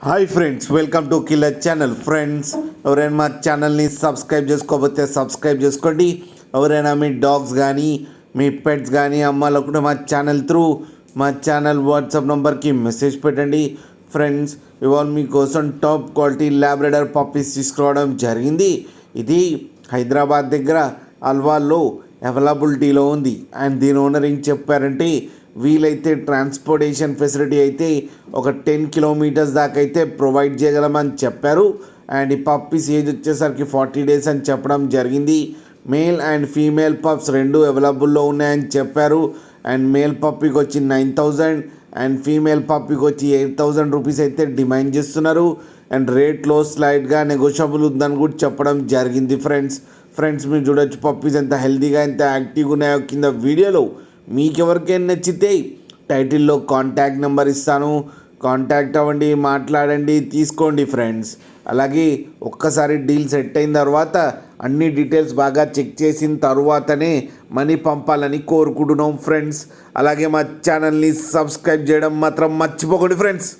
Hi friends, welcome to killer channel. Friends, ఎవరైనా మా ఛానల్ని సబ్స్క్రైబ్ చేసుకోకపోతే సబ్స్క్రైబ్ చేసుకోండి. ఎవరైనా మీ డాగ్స్ కానీ మీ పెట్స్ కానీ అమ్మాలనుకుంటే మా ఛానల్ వాట్సాప్ నెంబర్కి మెసేజ్ పెట్టండి. ఫ్రెండ్స్, ఇవాళ మీకోసం టాప్ క్వాలిటీ ల్యాబ్రడార్ పప్పీస్ తీసుకురావడం జరిగింది. ఇది హైదరాబాద్ దగ్గర అల్వాల్లో అవైలబిలిటీలో ఉంది. అండ్ దీని ఓనర్ ఏం చెప్పారంటే, వీలైతే ట్రాన్స్పోర్టేషన్ ఫెసిలిటీ అయితే ఒక 10 కిలోమీటర్స్ దాకా అయితే ప్రొవైడ్ చేయగలమని చెప్పారు. అండ్ ఈ పప్పీస్ ఏజ్ వచ్చేసరికి 40 డేస్ అని చెప్పడం జరిగింది. మేల్ అండ్ ఫీమేల్ పప్స్ రెండు అవైలబుల్లో ఉన్నాయని చెప్పారు. అండ్ మేల్ పప్పీకి వచ్చి 9,000 అండ్ ఫీమేల్ పప్పీకి వచ్చి 8,000 రూపీస్ అయితే డిమాండ్ చేస్తున్నారు. అండ్ రేట్లో స్లైడ్గా నెగోషియబుల్ ఉందని కూడా చెప్పడం జరిగింది. ఫ్రెండ్స్ మీరు చూడొచ్చు పప్పీస్ ఎంత హెల్తీగా ఎంత యాక్టివ్గా ఉన్నాయో. కింద వీడియోలో మీకు ఎవరికైనా నచ్చితే టైటిల్లో కాంటాక్ట్ నెంబర్ ఇస్తాను, కాంటాక్ట్ అవ్వండి, మాట్లాడండి, తీసుకోండి ఫ్రెండ్స్. అలాగే ఒక్కసారి డీల్ సెట్ అయిన తర్వాత అన్ని డీటెయిల్స్ బాగా చెక్ చేసిన తర్వాతనే మనీ పంపాలని కోరుకుంటున్నాం ఫ్రెండ్స్. అలాగే మా ఛానల్ని సబ్స్క్రైబ్ చేయడం మాత్రం మర్చిపోకండి ఫ్రెండ్స్.